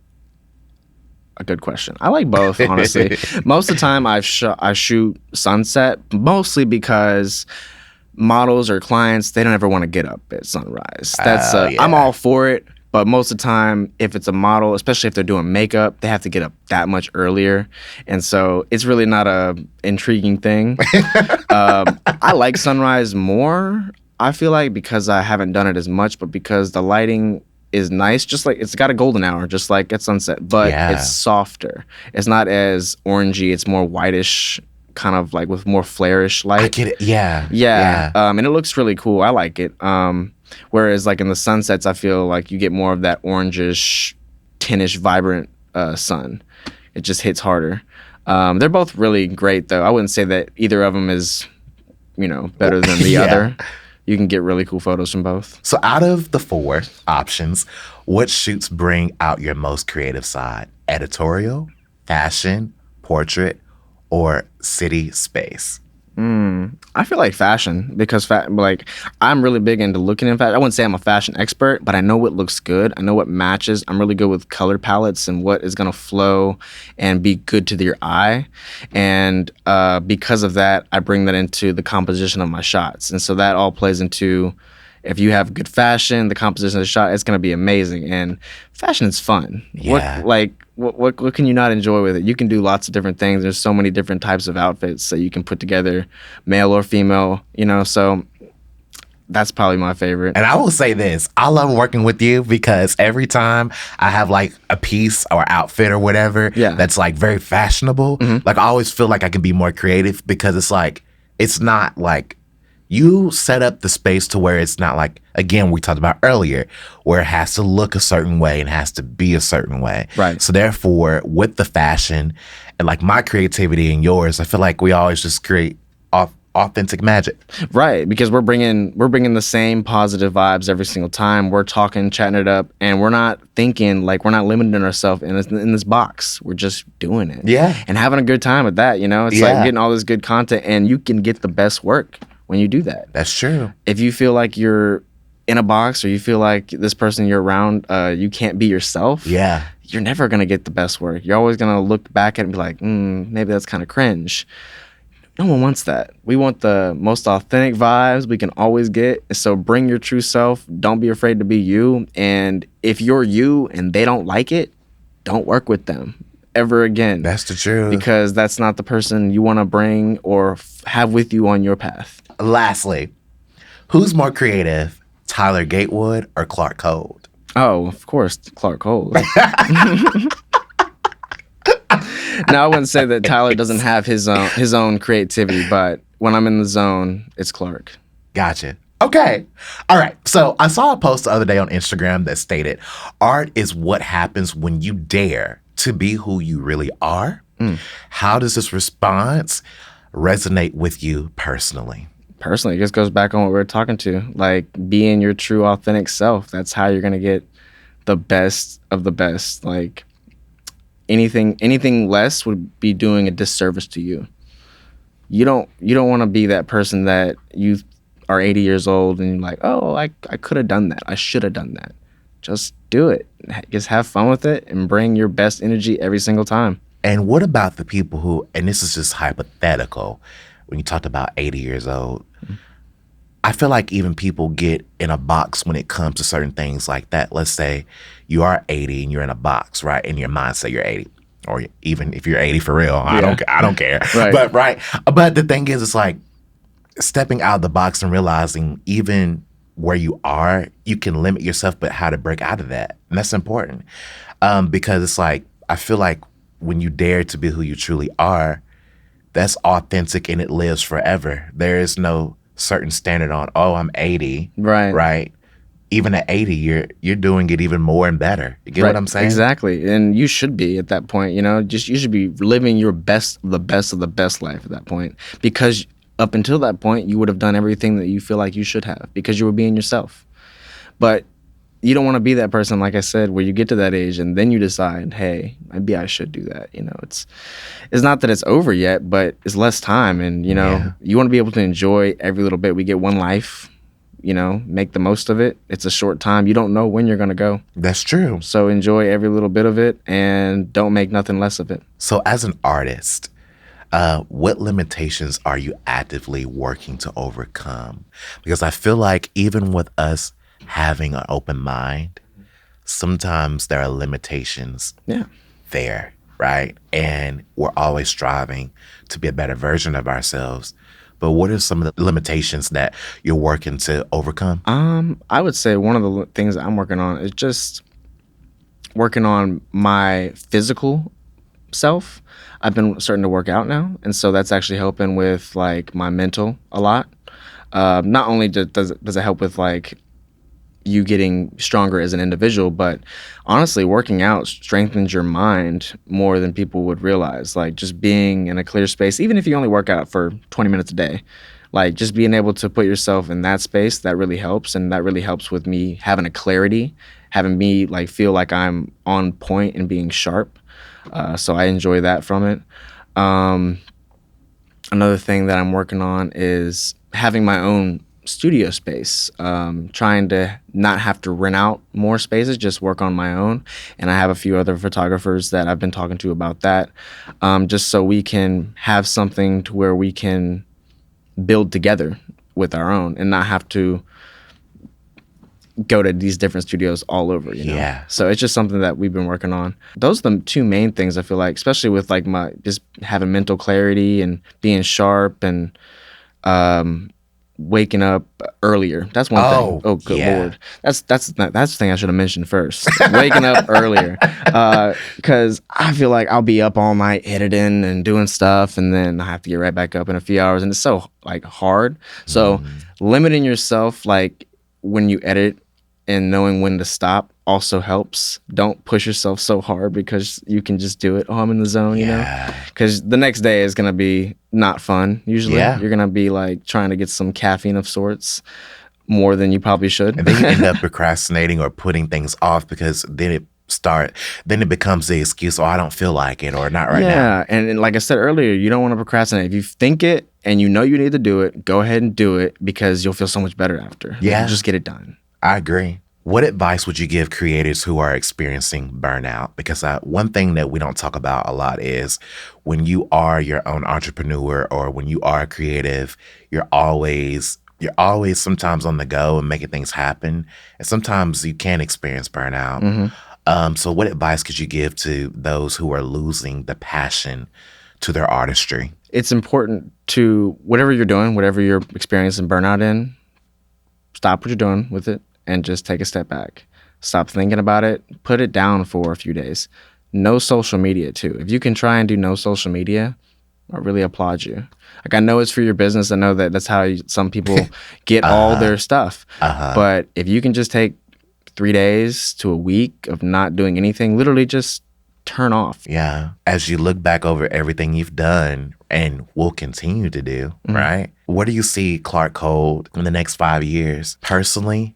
a good question. I like both, honestly. Most of the time I shoot sunset, mostly because models or clients, they don't ever want to get up at sunrise. I'm all for it. But most of the time, if it's a model, especially if they're doing makeup, they have to get up that much earlier. And so it's really not a intriguing thing. I like sunrise more, I feel like, because I haven't done it as much, but because the lighting is nice, just like it's got a golden hour, just like at sunset, but it's softer. It's not as orangey. It's more whitish, kind of like with more flare-ish light. I get it. Yeah. And it looks really cool. I like it. Whereas like in the sunsets, I feel like you get more of that orangish, tinnish, vibrant sun. It just hits harder. They're both really great, though. I wouldn't say that either of them is, better than the other. You can get really cool photos from both. So out of the 4 options, what shoots bring out your most creative side? Editorial, fashion, portrait, or city space? I feel like fashion, because I'm really big into looking in fashion. I wouldn't say I'm a fashion expert, but I know what looks good. I know what matches. I'm really good with color palettes and what is going to flow and be good to your eye. And because of that, I bring that into the composition of my shots. And so that all plays into, if you have good fashion, the composition of the shot, it's going to be amazing. And fashion is fun. Yeah. What can you not enjoy with it? You can do lots of different things. There's so many different types of outfits that you can put together, male or female, so that's probably my favorite. And I will say this, I love working with you because every time I have like a piece or outfit or whatever that's like very fashionable, like I always feel like I can be more creative because it's not like, you set up the space to where it's not like, again, we talked about earlier, where it has to look a certain way and has to be a certain way. Right. So therefore, with the fashion and like my creativity and yours, I feel like we always just create authentic magic. Right, because we're bringing the same positive vibes every single time. We're talking, chatting it up, and we're not thinking, like, we're not limiting ourselves in this box. We're just doing it. Yeah. And having a good time with that, It's like getting all this good content, and you can get the best work when you do that. That's true. If you feel like you're in a box or you feel like this person you're around, you can't be yourself, you're never going to get the best work. You're always going to look back at it and be like, maybe that's kind of cringe. No one wants that. We want the most authentic vibes we can always get. So bring your true self. Don't be afraid to be you. And if you're you and they don't like it, don't work with them ever again. That's the truth. Because that's not the person you want to bring or have with you on your path. Lastly, who's more creative, Tyler Gatewood or Clark Cold? Oh, of course, Clark Cold. Now, I wouldn't say that Tyler doesn't have his own creativity, but when I'm in the zone, it's Clark. Gotcha. Okay. All right. So I saw a post the other day on Instagram that stated, art is what happens when you dare to be who you really are. How does this response resonate with you personally? Personally, it just goes back on what we were talking to, like being your true authentic self. That's how you're going to get the best of the best. Like anything less would be doing a disservice to you. You don't want to be that person that you are 80 years old and you're like, oh, I could have done that. I should have done that. Just do it. Just have fun with it and bring your best energy every single time. And what about the people who, and this is just hypothetical, when you talked about 80 years old, I feel like even people get in a box when it comes to certain things like that. Let's say you are 80 and you're in a box, right? In your mind, say you're 80. Or even if you're 80 for real, I don't care. Right. But the thing is, it's like stepping out of the box and realizing even where you are, you can limit yourself, but how to break out of that. And that's important. Because it's like, I feel like when you dare to be who you truly are, that's authentic and it lives forever. There is no certain standard on, oh, I'm 80. Right. Even at 80, you're doing it even more and better. You get what I'm saying? Exactly. And you should be at that point, just you should be living your best of the best life at that point. Because up until that point, you would have done everything that you feel like you should have because you were being yourself. But you don't want to be that person, like I said, where you get to that age and then you decide, hey, maybe I should do that. It's not that it's over yet, but it's less time. And, you want to be able to enjoy every little bit. We get one life, make the most of it. It's a short time. You don't know when you're going to go. That's true. So enjoy every little bit of it and don't make nothing less of it. So as an artist, what limitations are you actively working to overcome? Because I feel like even with us having an open mind, sometimes there are limitations there, right? And we're always striving to be a better version of ourselves. But what are some of the limitations that you're working to overcome? I would say one of the things that I'm working on is just working on my physical self. I've been starting to work out now, and so that's actually helping with like my mental a lot. Not only does it help with like you getting stronger as an individual, but honestly, working out strengthens your mind more than people would realize. Like just being in a clear space, even if you only work out for 20 minutes a day, like just being able to put yourself in that space, that really helps. And that really helps with me having a clarity, having me like feel like I'm on point and being sharp. So I enjoy that from it. Another thing that I'm working on is having my own studio space, trying to not have to rent out more spaces, just work on my own. And I have a few other photographers that I've been talking to about that, just so we can have something to where we can build together with our own and not have to go to these different studios all over, Yeah. So it's just something that we've been working on. Those are the two main things I feel like, especially with like my just having mental clarity and being sharp and waking up earlier. That's one thing. Oh, good Lord. That's the thing I should have mentioned first. Waking up earlier. Because I feel like I'll be up all night editing and doing stuff, and then I have to get right back up in a few hours, and it's so like hard. So limiting yourself, like when you edit and knowing when to stop also helps. Don't push yourself so hard because you can just do it. Oh, I'm in the zone, because the next day is going to be not fun. Usually you're going to be like trying to get some caffeine of sorts more than you probably should. And then you end up procrastinating or putting things off because then it becomes the excuse, oh, I don't feel like it or not right now. Yeah, and like I said earlier, you don't want to procrastinate. If you think it and you know you need to do it, go ahead and do it because you'll feel so much better after. Yeah. Just get it done. I agree. What advice would you give creators who are experiencing burnout? Because one thing that we don't talk about a lot is when you are your own entrepreneur or when you are creative, you're always sometimes on the go and making things happen, and sometimes you can experience burnout. So what advice could you give to those who are losing the passion to their artistry? It's important to, whatever you're doing, whatever you're experiencing burnout in, stop what you're doing with it and just take a step back. Stop thinking about it. Put it down for a few days. No social media too. If you can try and do no social media, I really applaud you. Like, I know it's for your business. I know that that's how some people get all their stuff. But if you can just take 3 days to a week of not doing anything, literally just turn off. Yeah. As you look back over everything you've done and will continue to do, right? Where do you see Clark Cole in the next 5 years, personally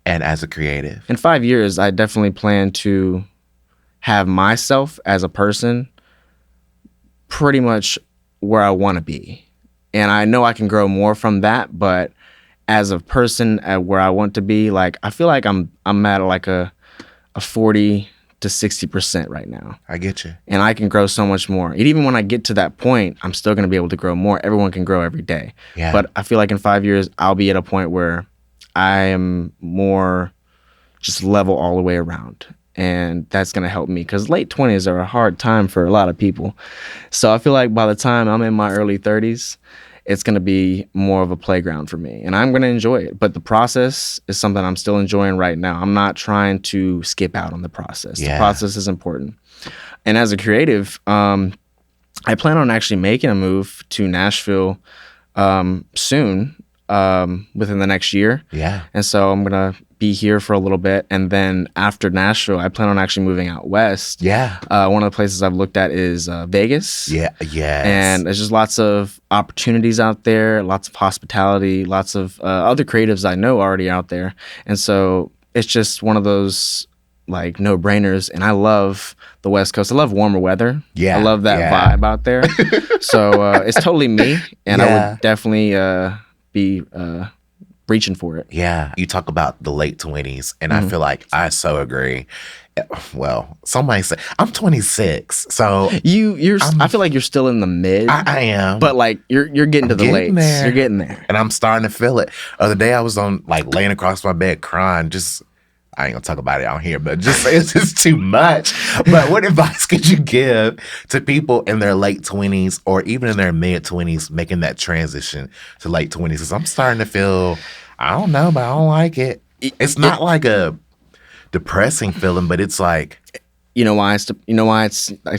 and as a creative? In 5 years, I definitely plan to have myself as a person pretty much where I want to be. And I know I can grow more from that, but as a person at where I want to be, like, I feel like I'm at like a 40 to 60% right now. I get you. And I can grow so much more. And even when I get to that point, I'm still going to be able to grow more. Everyone can grow every day. Yeah. But I feel like in 5 years, I'll be at a point where I am more just level all the way around. And that's going to help me, because late 20s are a hard time for a lot of people. So I feel like by the time I'm in my early 30s, it's going to be more of a playground for me, and I'm going to enjoy it. But the process is something I'm still enjoying right now. I'm not trying to skip out on the process. Yeah. The process is important. And as a creative, I plan on actually making a move to Nashville soon, within the next year. Yeah. And so I'm going to be here for a little bit. And then after Nashville, I plan on actually moving out west. Yeah. One of the places I've looked at is Vegas. Yeah. Yes. And there's just lots of opportunities out there, lots of hospitality, lots of other creatives I know already out there. And so it's just one of those like no-brainers. And I love the West Coast. I love warmer weather. Yeah. I love that vibe out there. So it's totally me. And I would definitely be reaching for it. Yeah. You talk about the late 20s, and I feel like I so agree. Well, somebody said I'm 26, so I feel like you're still in the mid. I am, but like you're getting to the late. You're getting there, and I'm starting to feel it. Other day I was on like laying across my bed crying. Just I ain't gonna talk about it out here, but just it's just too much. But what advice could you give to people in their late 20s or even in their mid 20s making that transition to late 20s? Because I'm starting to feel, I don't know, but I don't like it. It's not like a depressing feeling, but it's like, you know why it's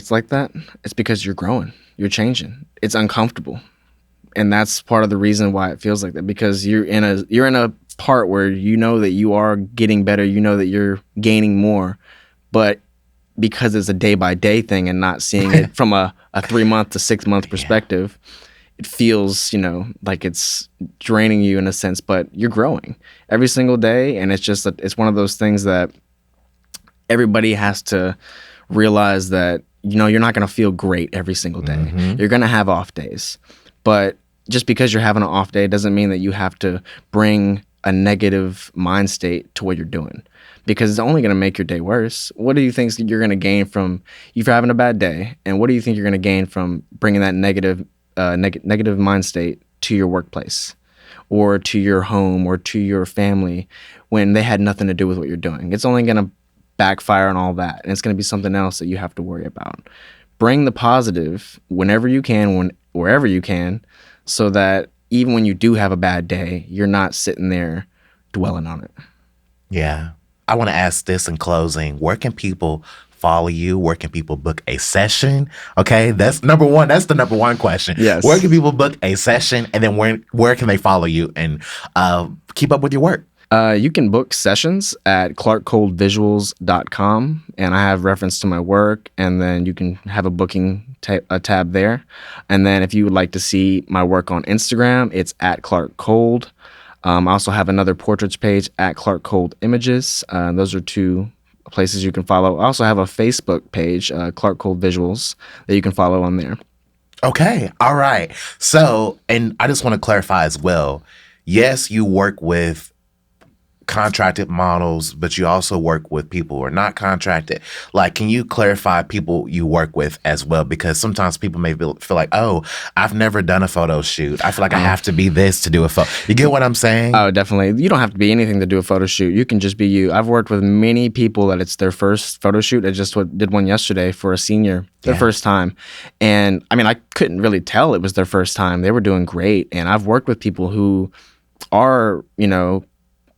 like that? It's because you're growing, you're changing. It's uncomfortable, and that's part of the reason why it feels like that. Because you're in a part where you know that you are getting better, you know that you're gaining more, but because it's a day-by-day thing and not seeing it from a 3-month to 6-month perspective, it feels, like it's draining you in a sense, but you're growing every single day. And it's one of those things that everybody has to realize that, you're not going to feel great every single day. You're going to have off days, but just because you're having an off day doesn't mean that you have to bring a negative mind state to what you're doing, because it's only going to make your day worse. What do you think you're going to gain from you having a bad day? And what do you think you're going to gain from bringing that negative mind state to your workplace or to your home or to your family when they had nothing to do with what you're doing? It's only going to backfire on all that, and it's going to be something else that you have to worry about. Bring the positive whenever you can, wherever you can, so that even when you do have a bad day, you're not sitting there dwelling on it. Yeah. I want to ask this in closing. Where can people follow you? Where can people book a session? Okay, that's number one. That's the number one question. Yes. Where can people book a session? And then where can they follow you and keep up with your work? You can book sessions at clarkcoldvisuals.com, and I have reference to my work, and then you can have a booking a tab there. And then if you would like to see my work on Instagram, it's at Clark Cold. I also have another portraits page at Clark Cold Images. Those are two places you can follow. I also have a Facebook page, Clark Cold Visuals, that you can follow on there. Okay. All right. So, and I just want to clarify as well. Yes, you work with contracted models, but you also work with people who are not contracted. Like, can you clarify people you work with as well? Because sometimes people may feel like, oh, I've never done a photo shoot. I feel like I have to be this to do a photo. You get what I'm saying? Oh, definitely. You don't have to be anything to do a photo shoot. You can just be you. I've worked with many people that it's their first photo shoot. I just did one yesterday for a senior, their first time. And I mean, I couldn't really tell it was their first time. They were doing great. And I've worked with people who are, you know,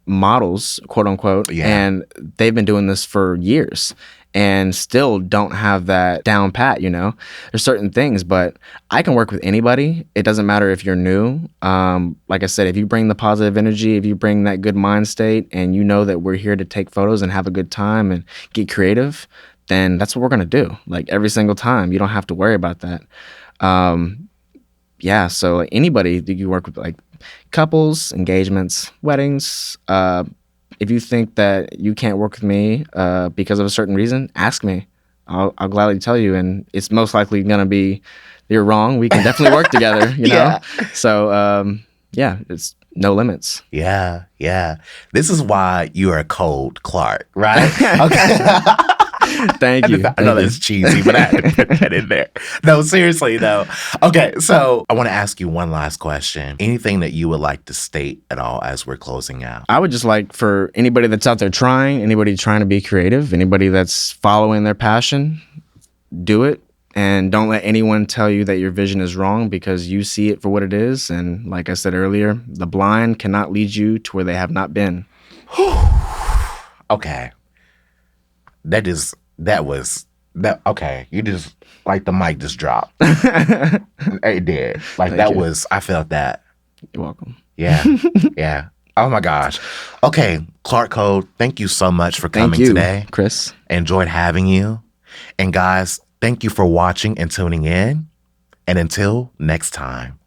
models, quote unquote, and they've been doing this for years and still don't have that down pat, you know. There's certain things, but I can work with anybody. It doesn't matter if you're new. Like I said, if you bring the positive energy, if you bring that good mind state, and you know that we're here to take photos and have a good time and get creative, then that's what we're gonna do. Like every single time. You don't have to worry about that. So like anybody that you work with, like couples, engagements, weddings. If you think that you can't work with me because of a certain reason, ask me. I'll gladly tell you, and it's most likely gonna be you're wrong. We can definitely work together, you know. So it's no limits. Yeah. This is why you are cold, Clark, right? Okay. Thank you. I know that's cheesy, but I had to put that in there. No, seriously, though. Okay, so I want to ask you one last question. Anything that you would like to state at all as we're closing out? I would just like for anybody that's out there trying, anybody trying to be creative, anybody that's following their passion, do it. And don't let anyone tell you that your vision is wrong, because you see it for what it is. And like I said earlier, the blind cannot lead you to where they have not been. Okay. Okay. You just, like, the mic just dropped. It did. Like, Thank you. I felt that. You're welcome. Yeah. Oh my gosh. Okay, Clark Code, thank you so much for coming today. Chris. Enjoyed having you. And guys, thank you for watching and tuning in. And until next time.